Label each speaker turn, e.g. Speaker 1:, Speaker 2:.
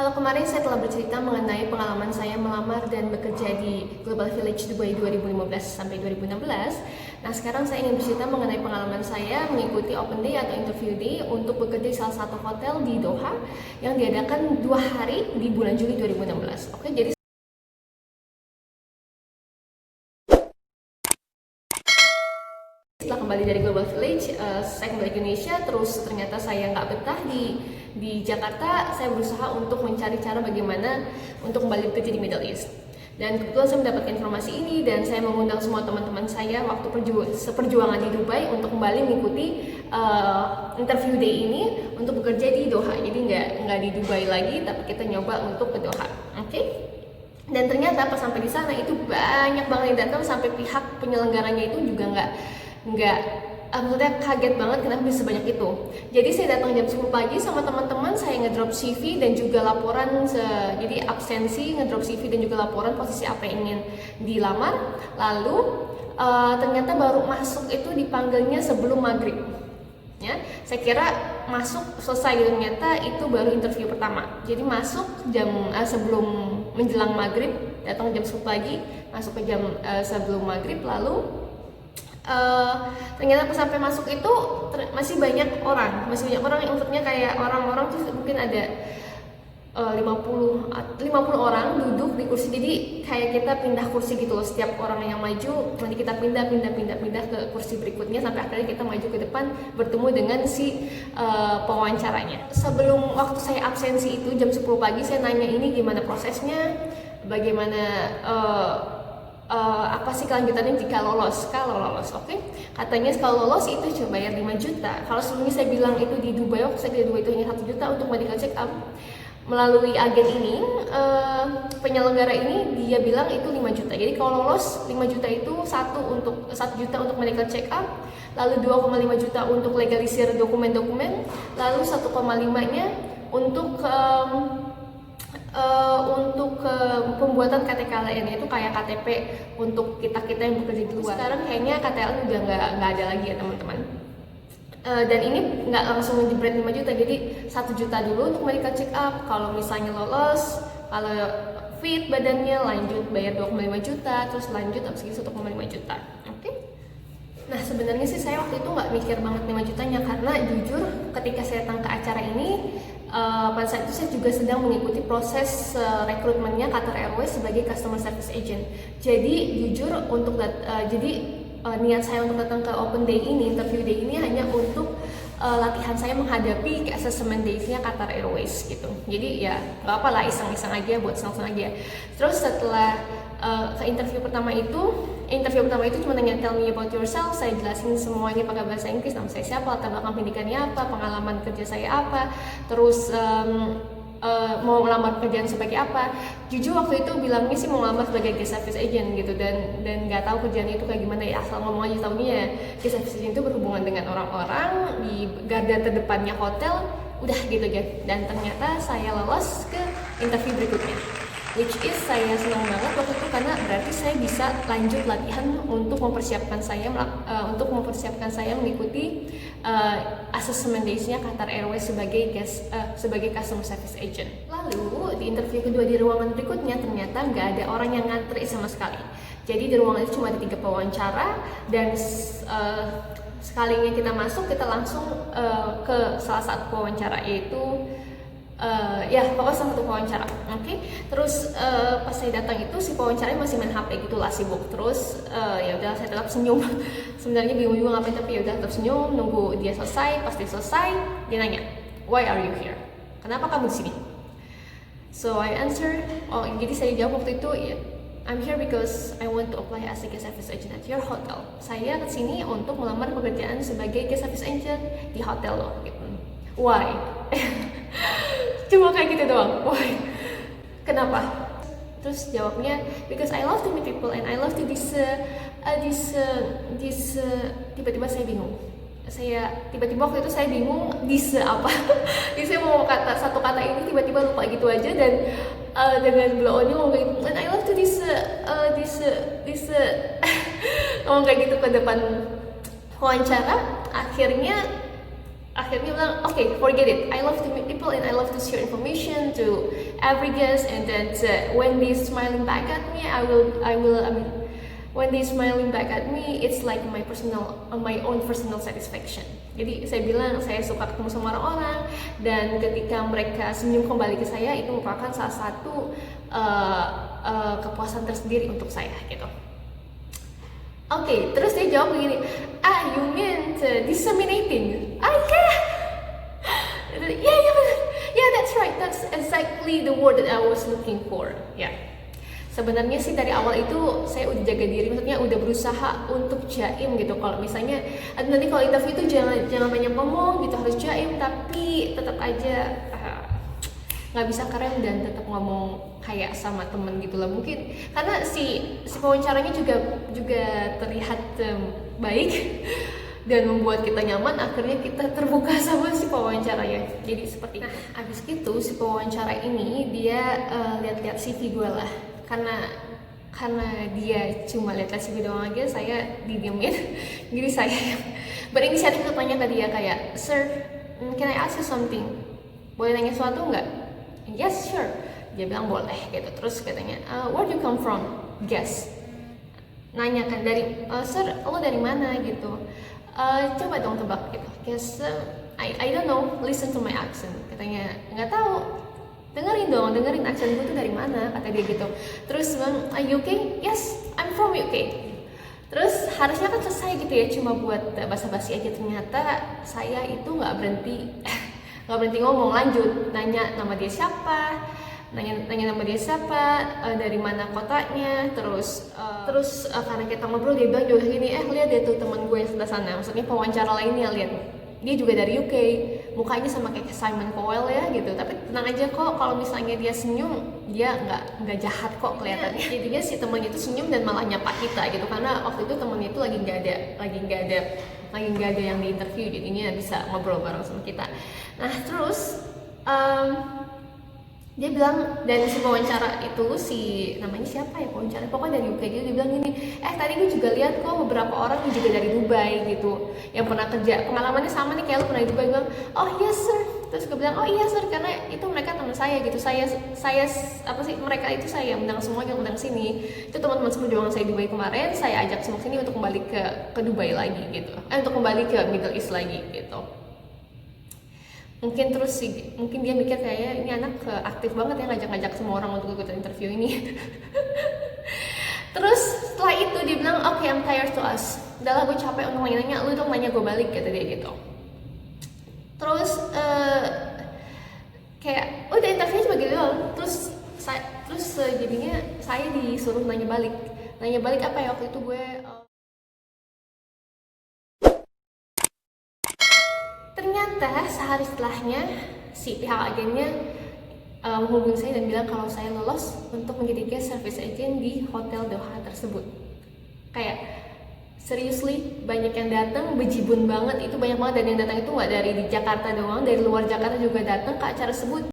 Speaker 1: Kalau kemarin saya telah bercerita mengenai pengalaman saya melamar dan bekerja di Global Village Dubai 2015 sampai 2016. Nah, sekarang saya ingin bercerita mengenai pengalaman saya mengikuti open day atau interview day untuk bekerja di salah satu hotel di Doha yang diadakan 2 hari di bulan Juli 2016. Oke, jadi setelah kembali dari Global Village, saya kembali ke Indonesia. Terus ternyata saya nggak betah di Jakarta. Saya berusaha untuk mencari cara bagaimana untuk kembali bekerja di Middle East. Dan kebetulan saya mendapatkan informasi ini dan saya mengundang semua teman-teman saya waktu seperjuangan di Dubai untuk kembali mengikuti interview day ini untuk bekerja di Doha. Jadi nggak di Dubai lagi, tapi kita nyoba untuk ke Doha. Oke? Dan ternyata pas sampai di sana itu banyak banget yang datang, sampai pihak penyelenggaranya itu juga maksudnya kaget banget kenapa bisa sebanyak itu. Jadi saya datang jam 10 pagi sama teman-teman, saya ngedrop CV dan juga laporan, jadi absensi, ngedrop CV dan juga laporan posisi apa yang ingin dilamar. Lalu ternyata baru masuk itu dipanggilnya sebelum maghrib. Ya, saya kira masuk selesai gitu, ternyata itu baru interview pertama. Jadi masuk jam sebelum menjelang maghrib, datang jam 10 pagi, masuk ke jam sebelum maghrib. Lalu ternyata pas sampai masuk itu masih banyak orang yang maksudnya kayak orang-orang tuh mungkin ada 50 orang duduk di kursi. Jadi kayak kita pindah kursi gitu loh, setiap orang yang maju nanti kita pindah ke kursi berikutnya sampai akhirnya kita maju ke depan bertemu dengan si pewawancaranya. Sebelum waktu saya absensi itu jam 10 pagi, saya nanya ini gimana prosesnya, bagaimana apa sih kelanjutannya jika lolos. Kalau lolos, oke. Katanya kalau lolos itu coba bayar 5 juta. Kalau sebelumnya saya bilang itu di Dubai, waktu saya di Dubai itu hanya 1 juta untuk medical check up. Melalui agen ini, penyelenggara ini dia bilang itu 5 juta. Jadi kalau lolos 5 juta itu 1 juta untuk medical check up, lalu 2,5 juta untuk legalisir dokumen-dokumen, lalu 1,5-nya untuk pembuatan KTKLN, itu kayak KTP untuk kita yang bekerja di luar. Sekarang kayaknya KTLN udah nggak ada lagi ya teman-teman. Dan ini nggak langsung jebret 5 juta, jadi 1 juta dulu untuk medical check up. Kalau misalnya lolos, kalau fit badannya, lanjut bayar 2,5 juta, terus lanjut abis itu 1,5 juta. Oke? Nah, sebenarnya sih saya waktu itu nggak mikir banget 5 jutanya, karena jujur ketika saya datang ke acara ini, pada saat itu saya juga sedang mengikuti proses rekrutmennya Qatar Airways sebagai customer service agent. Jadi jujur untuk niat saya untuk datang ke open day ini, interview day ini hanya untuk latihan saya menghadapi ke assessment days-nya Qatar Airways gitu. Jadi ya nggak apa lah, iseng-iseng aja, buat senang-senang aja. Terus setelah ke interview pertama itu cuma nanya tell me about yourself. Saya jelasin semuanya pakai bahasa Inggris, nama saya siapa, latar belakang pendidikannya apa, pengalaman kerja saya apa, terus mau melamar pekerjaan sebagai apa. Jujur waktu itu bilangnya sih mau melamar sebagai guest service agent gitu, dan nggak tahu kerjaannya itu kayak gimana ya, asal ngomong aja tahunya ya guest service agent itu berhubungan dengan orang-orang di garda terdepannya hotel, udah gitu aja. Dan ternyata saya lolos ke interview berikutnya, which is saya senang banget waktu itu, karena berarti saya bisa lanjut latihan untuk mempersiapkan saya mengikuti assessment days-nya Qatar Airways sebagai customer service agent. Lalu di interview kedua di ruangan berikutnya ternyata nggak ada orang yang ngantri sama sekali. Jadi di ruangan itu cuma ada 3 pewawancara, dan sekalinya kita masuk kita langsung ke salah satu pewawancara, yaitu pokoknya satu wawancara. Oke. Terus pas saya datang itu si pewawancaranya masih main HP gitulah, sibuk. Terus ya udah saya tetap senyum. Sebenarnya bingung juga ngapain, tapi ya udah tetap senyum nunggu dia selesai. Pas dia selesai, dia nanya, "Why are you here?" Kenapa kamu di sini? So I answer, jadi saya jawab waktu itu, I'm here because I want to apply as a guest service agent at your hotel. Saya kesini untuk melamar pekerjaan sebagai guest service agent di hotel lo. Gitu. Why? Cuma kayak gitu doang. Why? Kenapa? Terus jawabnya, because I love to meet people and I love to tiba-tiba saya bingung. Tiba-tiba waktu itu saya bingung apa. Jadi saya mau satu kata ini tiba-tiba lupa gitu aja, dan dengan blow on-nya ngomong kayak gitu, and I love to ngomong kayak gitu ke depan wawancara. Akhirnya bilang, okay, forget it. I love to meet people and I love to share information to every guest, and then when they smiling back at me, I mean, when they smiling back at me, it's like my own personal satisfaction. Jadi saya bilang saya suka ketemu sama orang-orang, dan ketika mereka senyum kembali ke saya, itu merupakan salah satu kepuasan tersendiri untuk saya gitu. Oke, terus dia jawab begini, you mean disseminating? Yeah, benar. Yeah, that's right. That's exactly the word that I was looking for. Ya. Sebenarnya sih dari awal itu saya udah jaga diri, maksudnya udah berusaha untuk jaim gitu. Kalau misalnya nanti kalau interview itu jangan banyak ngomong gitu, harus jaim, tapi tetap aja nggak bisa keren dan tetap ngomong kayak sama temen gitu lah. Mungkin karena si pewawancaranya juga terlihat baik dan membuat kita nyaman, akhirnya kita terbuka sama si pewawancaranya. Jadi seperti itu. Abis itu si pewawancara ini dia lihat-lihat CV gue lah, karena dia cuma lihat CV doang aja, saya didiemin. Jadi saya berinisiatif untuk tanya ke dia kayak, "Sir, can I ask you something? Boleh nanya sesuatu nggak?" "Yes, sure." Dia bilang boleh gitu. Terus katanya, "Where do you come from?" "Guess." Nanya kan dari, "Sir, lo dari mana?" gitu. Coba dong tebak gitu. "Guess, I don't know, listen to my accent." Katanya, "Nggak tahu, dengerin aksen gue tuh dari mana," kata dia gitu. Terus bilang, "Are you UK?" "Yes, I'm from UK." Terus harusnya kan selesai gitu ya, cuma buat basa-basi aja. Ternyata saya itu nggak berhenti ngomong, lanjut nanya nama dia siapa, dari mana kotanya, terus karena kita ngobrol dia bilang juga gini, lihat deh tuh teman gue yang sebelah sana, maksudnya pewawancara lainnya, lihat dia juga dari UK, mukanya sama kayak Simon Cowell ya gitu, tapi tenang aja kok, kalau misalnya dia senyum dia nggak jahat kok kelihatannya. Jadinya si temannya itu senyum dan malah nyapa kita gitu, karena waktu itu temannya itu lagi nggak ada yang di interview, jadinya bisa ngobrol bareng sama kita. Nah terus dia bilang, dan si pewawancara itu, si namanya siapa ya pewawancara, pokoknya dari UK, dia bilang gini, tadi gue juga lihat kok beberapa orang juga dari Dubai gitu, yang pernah kerja, pengalamannya sama nih kayak lo pernah di Dubai. Bilang, "Oh yes sir." Terus gue bilang, "Oh iya sir, karena itu mereka teman saya gitu, saya mereka itu saya undang semuanya, undang sini, itu teman-teman seperjuangan saya di Dubai kemarin, saya ajak semua sini untuk kembali ke Dubai lagi gitu, untuk kembali ke Middle East lagi gitu." Mungkin dia mikir kayak ini anak aktif banget ya, ngajak-ngajak semua orang untuk ikut interview ini. Terus setelah itu dia bilang, "Oke, I'm tired to ask. Udah lah, gue capek untuk nanya, lu dong nanya gue balik," kata dia gitu. Terus kayak udah interview cuma gitu doang. Terus jadinya saya disuruh nanya balik apa ya waktu itu gue ternyata sehari setelahnya si pihak agennya menghubungi saya dan bilang kalau saya lolos untuk menjadi guest service agent di Hotel Doha tersebut. Kayak seriously banyak yang datang, bejibun banget, itu banyak banget, dan yang datang itu nggak dari di Jakarta doang, dari luar Jakarta juga datang ke acara tersebut.